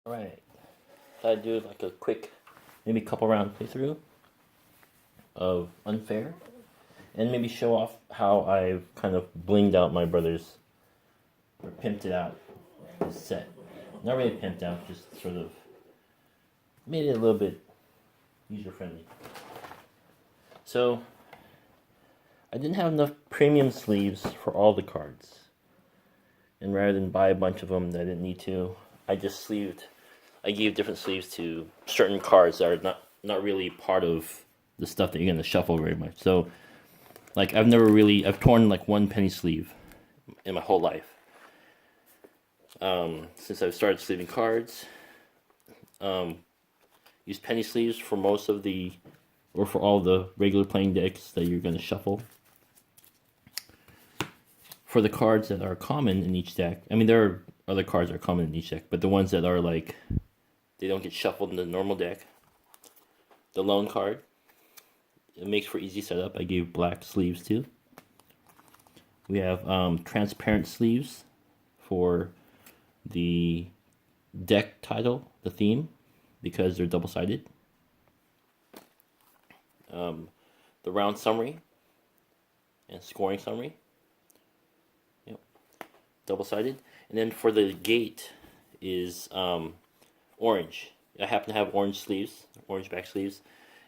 Alright, I'd do like a quick, maybe couple round playthrough of Unfair, and maybe show off how I've kind of blinged out my brother's, or pimped it out, his set. Not really pimped out, just sort of made it a little bit user friendly. So, I didn't have enough premium sleeves for all the cards. And rather than buy a bunch of them that I didn't need to, I gave different sleeves to certain cards that are not really part of the stuff that you're gonna shuffle very much. So, like I've torn like one penny sleeve in my whole life. Since I've started sleeving cards, use penny sleeves for most of or for all the regular playing decks that you're gonna shuffle. For the cards that are common in each deck, I mean, there are other cards that are common in each deck, but the ones that are like, they don't get shuffled in the normal deck. The lone card, it makes for easy setup. I gave black sleeves too. We have transparent sleeves for the deck title, the theme, because they're double-sided. The round summary and scoring summary. Double-sided. And then for the gate is orange. I happen to have orange sleeves, orange back sleeves,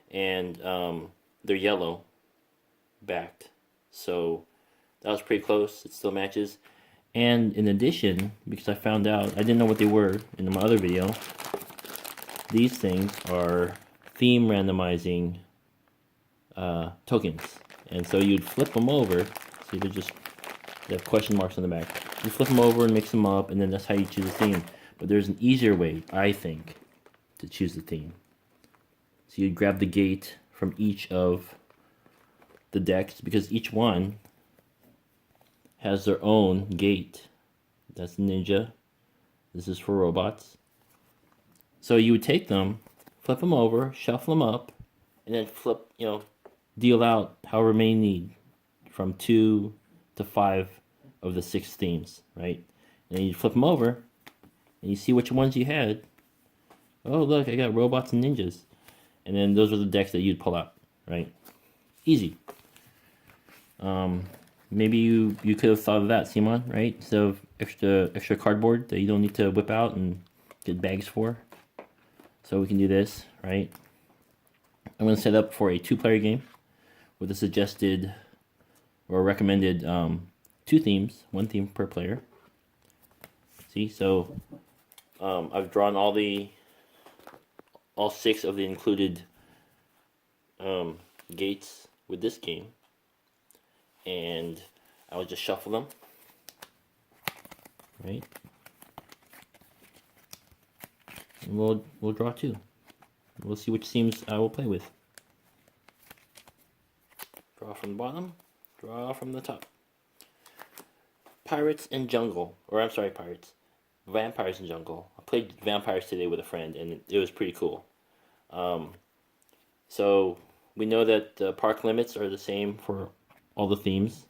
and they're yellow backed. So that was pretty close. It still matches. And in addition, because I found out, I didn't know what they were in my other video, these things are theme randomizing tokens. And so you'd flip them over. See, they have question marks on the back. You flip them over and mix them up, and then that's how you choose a theme. But there's an easier way, I think, to choose the theme. So you grab the gate from each of the decks, because each one has their own gate. That's Ninja. This is for robots. So you would take them, flip them over, shuffle them up, and then deal out however many you need, from 2 to 5 of the 6 themes, right? And then you flip them over, and you see which ones you had. Oh, look, I got robots and ninjas. And then those are the decks that you'd pull out, right? Easy. Maybe you could have thought of that, Simon, right? Instead of extra cardboard that you don't need to whip out and get bags for. So we can do this, right? I'm going to set up for a 2-player game with a suggested or recommended 2 themes, 1 theme per player. See, so I've drawn all 6 of the included gates with this game, and I will just shuffle them, right? And we'll draw 2. We'll see which themes I will play with. Draw from the bottom, draw from the top. Pirates and Jungle, or I'm sorry, Pirates. Vampires and Jungle. I played Vampires today with a friend, and it was pretty cool. So we know that the park limits are the same for all the themes.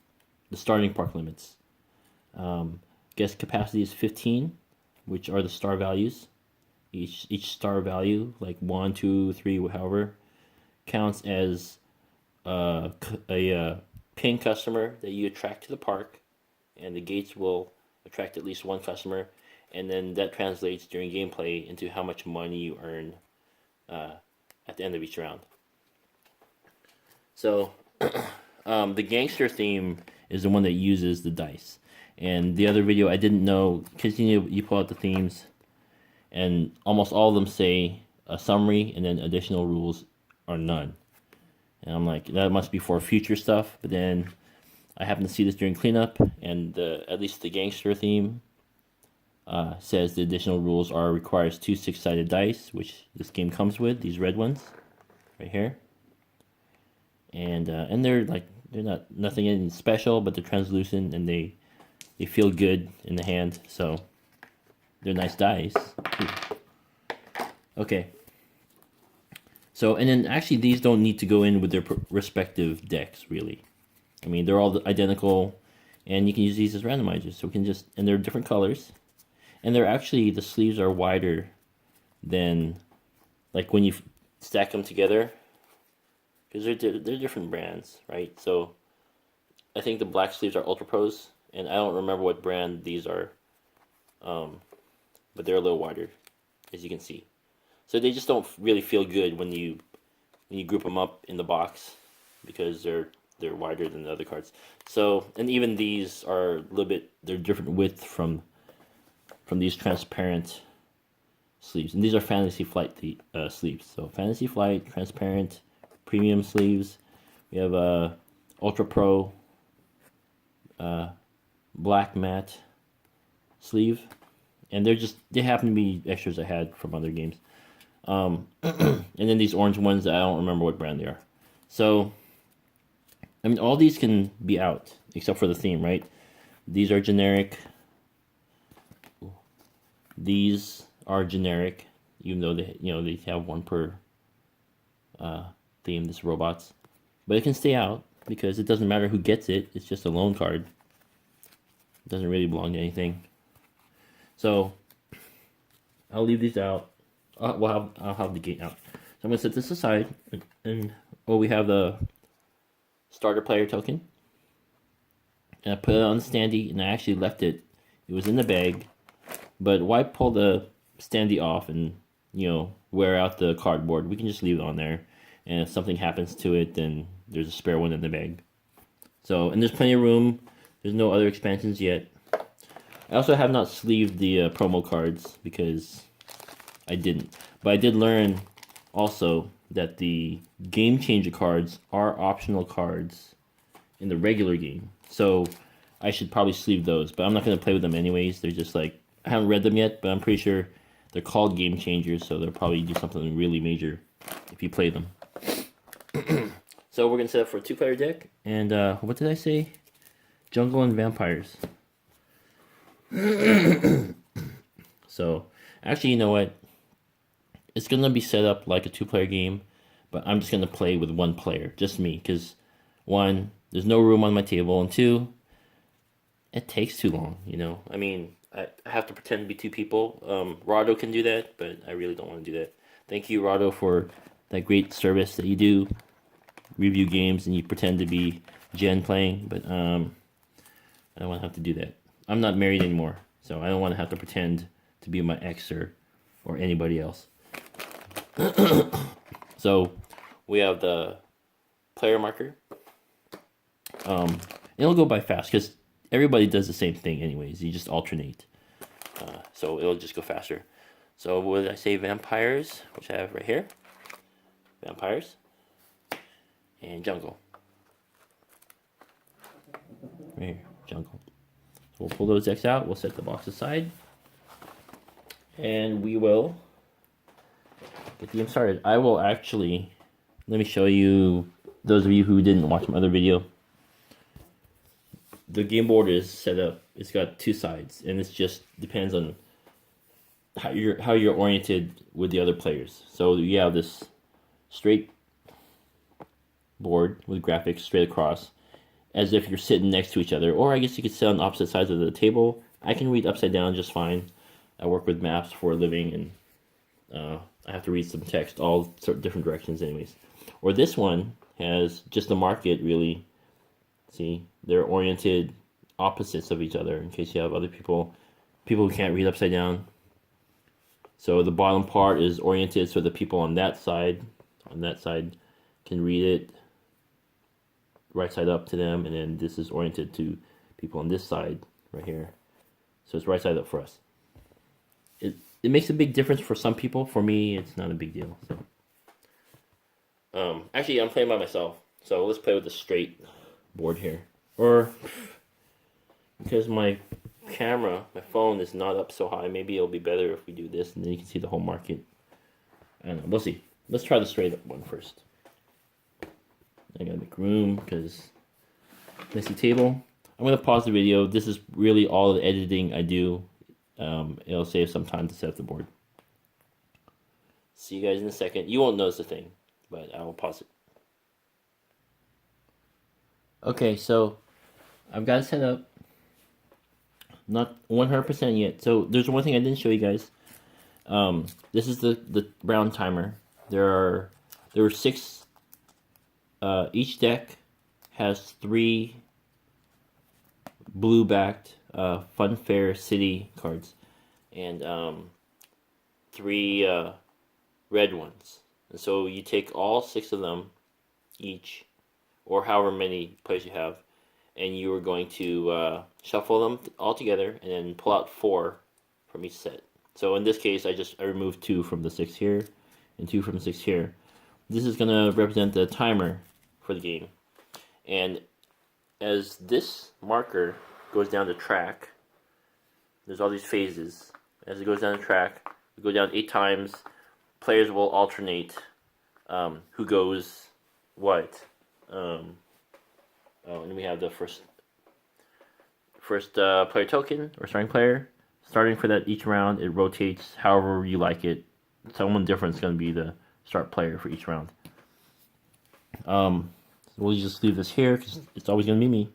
The starting park limits. Guest capacity is 15, which are the star values. Each star value, like 1, 2, 3, however, counts as a paying customer that you attract to the park, and the gates will attract at least 1 customer, and then that translates during gameplay into how much money you earn at the end of each round. So the gangster theme is the one that uses the dice. And the other video I didn't know, because you pull out the themes, and almost all of them say a summary and then additional rules are none. And I'm like, that must be for future stuff. But then I happened to see this during cleanup, and at least the gangster theme says the additional rules requires 2 6-sided dice, which this game comes with, these red ones right here. And they're nothing special, but they're translucent and they feel good in the hand, so they're nice dice. Okay. So, and then actually these don't need to go in with their respective decks, really. I mean, they're all identical, and you can use these as randomizers. So we can and they're different colors. And they're actually, the sleeves are wider then like when you stack them together, because they're different brands, right? So I think the black sleeves are Ultra Pros, and I don't remember what brand these are, but they're a little wider, as you can see. So they just don't really feel good when you group them up in the box, because they're wider than the other cards. So, and even these are a little bit, they're different width from these transparent sleeves, and these are Fantasy Flight sleeves. So Fantasy Flight transparent premium sleeves. We have Ultra Pro black matte sleeve, and they happen to be extras I had from other games. And then these orange ones, I don't remember what brand they are. So I mean, all these can be out except for the theme, right? These are generic. These are generic, even though they have one per theme. This robots, but it can stay out because it doesn't matter who gets it. It's just a loan card. It doesn't really belong to anything. So I'll leave these out. I'll have the gate out. So I'm gonna set this aside, and we have the starter player token. And I put it on the standee, and I actually left it. It was in the bag, but why pull the standee off and wear out the cardboard? We can just leave it on there, and if something happens to it, then there's a spare one in the bag. So, and there's plenty of room. There's no other expansions yet. I also have not sleeved the promo cards because I didn't. But I did learn also that the game changer cards are optional cards in the regular game. So I should probably sleeve those, but I'm not going to play with them anyways. They're just like, I haven't read them yet, but I'm pretty sure they're called game changers, so they'll probably do something really major if you play them. So we're going to set up for a 2-player deck, and what did I say? Jungle and Vampires. So, actually, you know what? It's going to be set up like a 2-player game, but I'm just going to play with 1 player, just me, because 1, there's no room on my table, and 2, it takes too long, I mean, I have to pretend to be 2 people. Rado can do that, but I really don't want to do that. Thank you, Rado, for that great service that you do. Review games and you pretend to be Jen playing, but I don't want to have to do that. I'm not married anymore, so I don't want to have to pretend to be my ex or anybody else. So we have the player marker. It'll go by fast because everybody does the same thing anyways. You just alternate, so it'll just go faster. So what did I say? Vampires, which I have right here. Vampires and jungle. Right here, jungle. So we'll pull those decks out. We'll set the box aside, and we will get the game started. I will actually, let me show you, those of you who didn't watch my other video. The game board is set up. It's got 2 sides, and it just depends on how you're oriented with the other players. So you have this straight board with graphics straight across, as if you're sitting next to each other, or I guess you could sit on opposite sides of the table. I can read upside down just fine. I work with maps for a living, and I have to read some text all sort of different directions anyways. Or this one has just the market, really. See, they're oriented opposites of each other in case you have other people who can't read upside down. So the bottom part is oriented so the people on that side can read it right side up to them, and then this is oriented to people on this side right here. So it's right side up for us. It makes a big difference for some people. For me, it's not a big deal. So actually, I'm playing by myself. So let's play with the straight board here. Or because my camera, my phone is not up so high, maybe it'll be better if we do this, and then you can see the whole market. I don't know. We'll see. Let's try the straight up one first. I gotta make room because messy table. I'm gonna pause the video. This is really all the editing I do. It'll save some time to set up the board. See you guys in a second. You won't notice a thing, but I will pause it. Okay, so I've got it set up. Not 100% yet. So there's one thing I didn't show you guys. This is the round timer. There are 6. Each deck has 3 blue-backed Funfair City cards, and 3 red ones. And so you take all 6 of them each, or however many players you have, and you are going to shuffle them all together and then pull out 4 from each set. So in this case, I removed 2 from the 6 here and 2 from the 6 here. This is going to represent the timer for the game. And as this marker goes down the track, there's all these phases. As it goes down the track, we go down 8 times. Players will alternate who goes what. And we have the first player token, or starting player. Starting for that each round, it rotates however you like it. Someone different is going to be the start player for each round. So we'll just leave this here because it's always going to be me.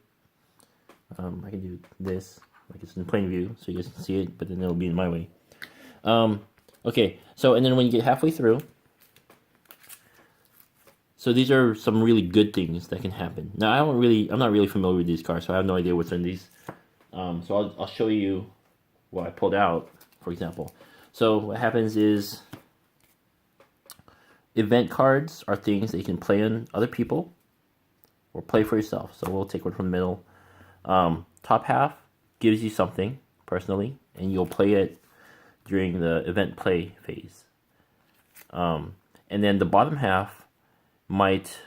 I can do this like it's in plain view so you guys can see it, but then it'll be in my way. Okay, so and then when you get halfway through, so these are some really good things that can happen. Now I'm not really familiar with these cards, so I have no idea what's in these. So I'll show you what I pulled out, for example. So what happens is event cards are things that you can play on other people or play for yourself. So we'll take one from the middle. Top half gives you something personally, and you'll play it during the event play phase. And then the bottom half might,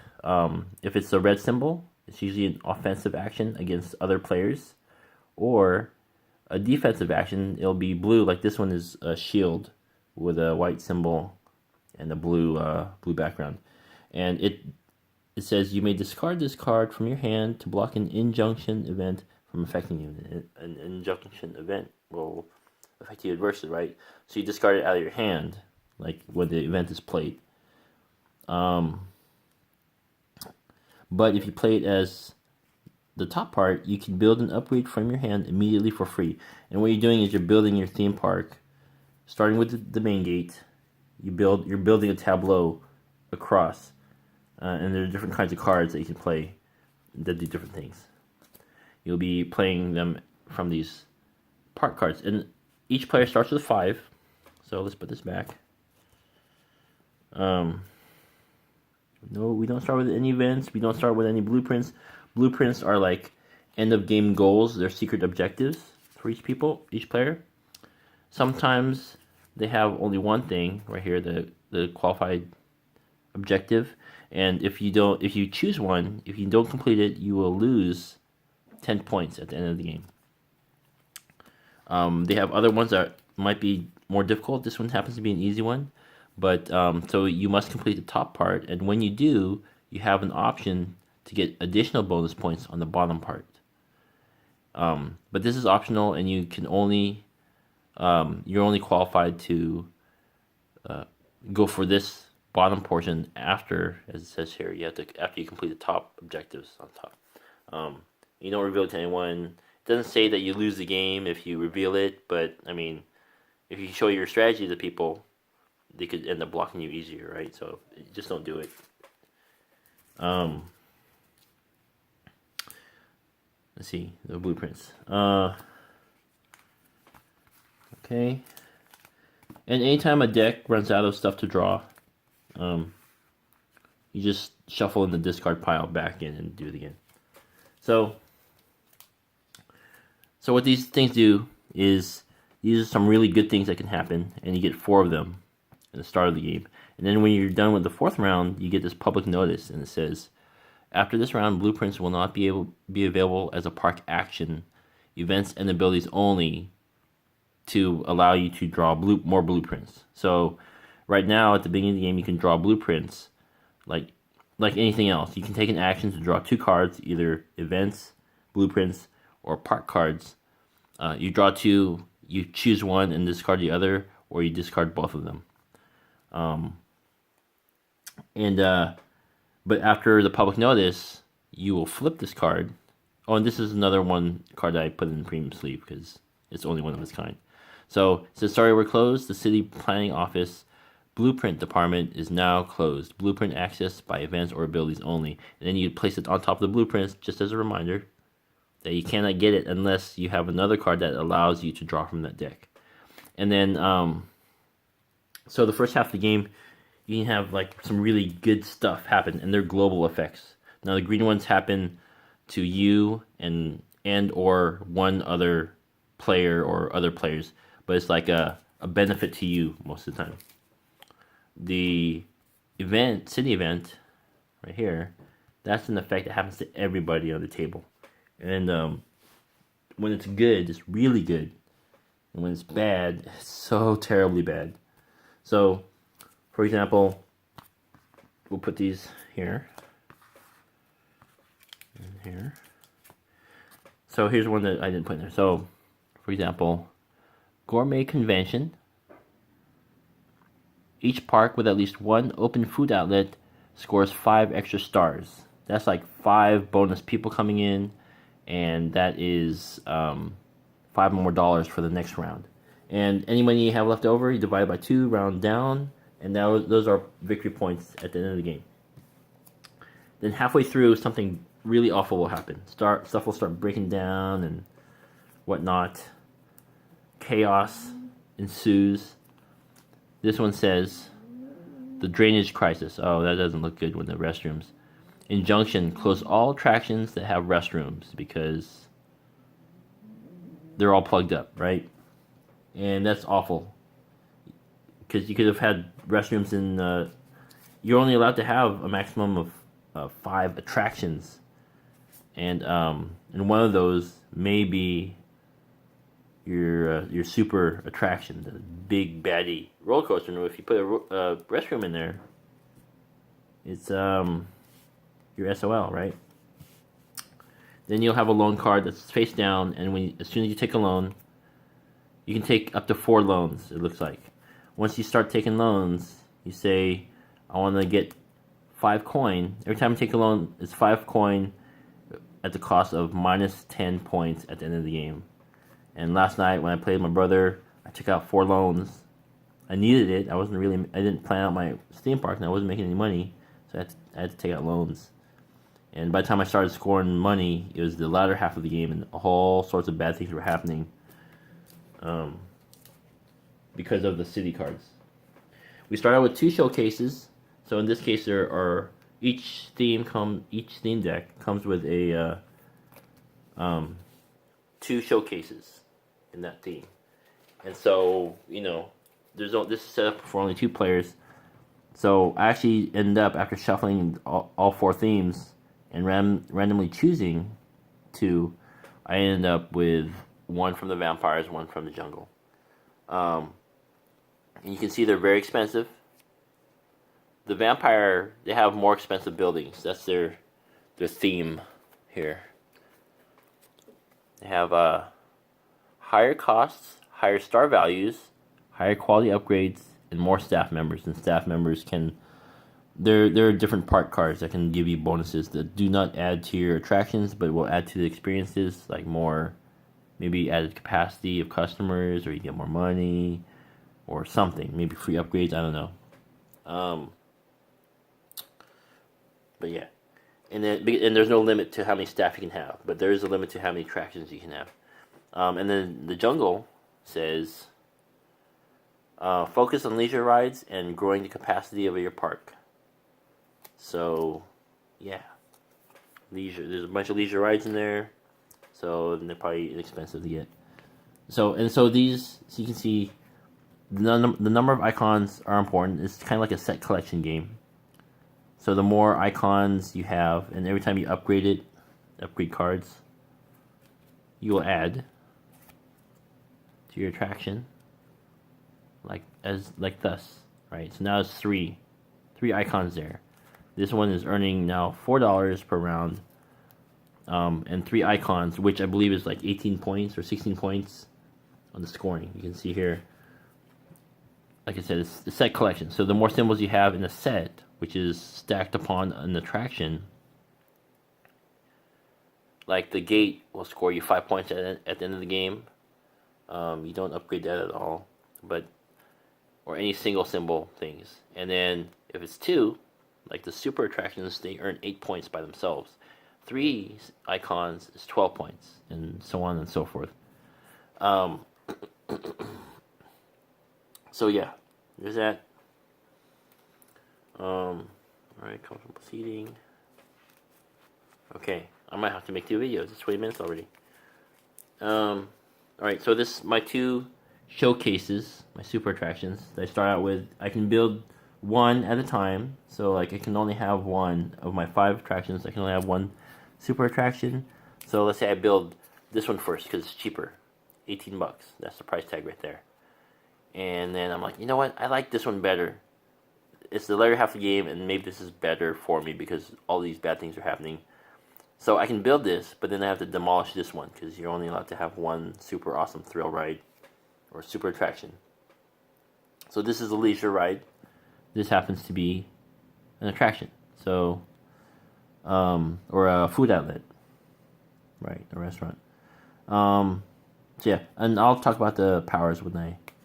if it's a red symbol, it's usually an offensive action against other players, or a defensive action, it'll be blue, like this one is a shield with a white symbol and a blue background. And it says you may discard this card from your hand to block an injunction event from affecting you. An injunction event will affect you adversely, right? So you discard it out of your hand, like when the event is played. But if you play it as the top part, you can build and upgrade from your hand immediately for free. And what you're doing is you're building your theme park, starting with the main gate. You're building a tableau across, and there are different kinds of cards that you can play that do different things. You'll be playing them from these park cards, and each player starts with 5. So let's put this back. No, we don't start with any events. We don't start with any blueprints. Blueprints are like end of game goals. They're secret objectives for each player. Sometimes they have only one thing right here, the qualified objective. And if you choose one, if you don't complete it, you will lose 10 points at the end of the game. They have other ones that might be more difficult. This one happens to be an easy one. But so you must complete the top part, and when you do, you have an option to get additional bonus points on the bottom part. But this is optional, and you can only you're only qualified to go for this bottom portion after, as it says here, after you complete the top objectives on top. You don't reveal it to anyone. It doesn't say that you lose the game if you reveal it, but I mean, if you show your strategy to people, they could end up blocking you easier, right? So just don't do it. Let's see the blueprints. Okay. And anytime a deck runs out of stuff to draw, you just shuffle in the discard pile back in and do it again. So what these things do is these are some really good things that can happen, and you get 4 of them at the start of the game. And then when you're done with the 4th round, you get this public notice, and it says, after this round, blueprints will not be available as a park action, events and abilities only, to allow you to draw more blueprints. So right now at the beginning of the game, you can draw blueprints like anything else. You can take an action to draw 2 cards, either events, blueprints, or park cards. You draw 2, you choose one and discard the other, or you discard both of them. But after the public notice, you will flip this card. Oh, and this is another card that I put in the premium sleeve because it's only one of its kind. So it says, sorry, we're closed. The city planning office blueprint department is now closed. Blueprint access by events or abilities only. And then you place it on top of the blueprints just as a reminder that you cannot get it unless you have another card that allows you to draw from that deck. And then, so the first half of the game, you can have like some really good stuff happen, and they're global effects. Now the green ones happen to you and or one other player or other players, but it's like a benefit to you most of the time. The city event, right here, that's an effect that happens to everybody on the table. And when it's good, it's really good. And when it's bad, it's so terribly bad. So, for example, we'll put these here and here. So here's one that I didn't put in there. So, for example, gourmet convention. Each park with at least one open food outlet scores 5 extra stars. That's like 5 bonus people coming in, and that is $5 more for the next round. And any money you have left over, you divide by 2, round down, and those are victory points at the end of the game. Then halfway through, something really awful will happen. Stuff will start breaking down and whatnot. Chaos ensues. This one says, the drainage crisis. Oh, that doesn't look good with the restrooms. Injunction, close all attractions that have restrooms because they're all plugged up, right? And that's awful. Because you could have had restrooms in, you're only allowed to have a maximum of 5 attractions. And one of those may be your super attraction, the big baddie roller coaster. And if you put a restroom in there, it's your SOL, right? Then you'll have a loan card that's face down, and as soon as you take a loan, you can take up to 4 loans. It looks like. Once you start taking loans, you say, I want to get 5 coin. Every time you take a loan, it's 5 coin at the cost of minus 10 points at the end of the game. And last night when I played with my brother, I took out 4 loans. I needed it. I didn't plan out my theme park, and I wasn't making any money, so I had to take out loans. And by the time I started scoring money, it was the latter half of the game, and all sorts of bad things were happening because of the city cards. We start out with 2 showcases. So in this case, each theme deck comes with a 2 showcases in that theme. And so, this is set up for only 2 players. So I actually ended up, after shuffling all 4 themes and randomly choosing 2, I ended up with 1 from the vampires, 1 from the jungle. And you can see they're very expensive. The vampire, they have more expensive buildings. That's their theme here. They have higher costs, higher star values, higher quality upgrades, and more staff members. And staff members there are different park cards that can give you bonuses that do not add to your attractions, but will add to the experiences, like more, maybe added capacity of customers, or you get more money, or something. Maybe free upgrades, I don't know. But yeah. And there's no limit to how many staff you can have, but there is a limit to how many attractions you can have. And then the jungle says, focus on leisure rides and growing the capacity of your park. So, yeah, there's a bunch of leisure rides in there, so they're probably inexpensive to get. So you can see the number of icons are important. It's kind of like a set collection game. So the more icons you have, and every time you upgrade cards, you will add to your attraction, like thus, right? So now it's 3 icons there. This one is earning now $4 per round, and 3 icons, which I believe is like 18 points or 16 points on the scoring. You can see here, like I said, it's a set collection. So the more symbols you have in a set, which is stacked upon an attraction, like the gate will score you 5 points at the end of the game. You don't upgrade that at all, but or any single symbol things. And then if it's 2, like the super attractions, they earn 8 points by themselves. 3 icons is 12 points, and so on and so forth. So yeah, there's that. All right, come from proceeding. Okay, I might have to make 2 videos. It's 20 minutes already. All right, so this my 2 showcases, my super attractions that I start out with. I can build 1 at a time, so like I can only have 1 of my 5 attractions. I can only have 1 super attraction. So let's say I build this one first because it's cheaper, 18 bucks. That's the price tag right there. And then I'm like, you know what? I like this one better. It's the later half of the game, and maybe this is better for me because all these bad things are happening. So I can build this, but then I have to demolish this one because you're only allowed to have 1 super awesome thrill ride or super attraction. So this is a leisure ride. This happens to be an attraction. So, or a food outlet, right? A restaurant. So yeah, and I'll talk about the powers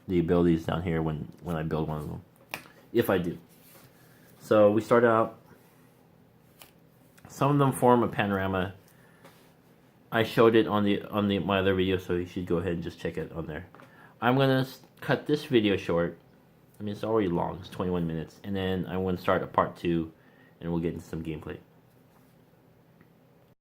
the abilities down here when I build one of them, if I do. So we start out. Some of them form a panorama. I showed it on my other video, so you should go ahead and just check it on there. I'm gonna cut this video short. I mean, it's already long. It's 21 minutes, and then I'm gonna start a part 2, and we'll get into some gameplay.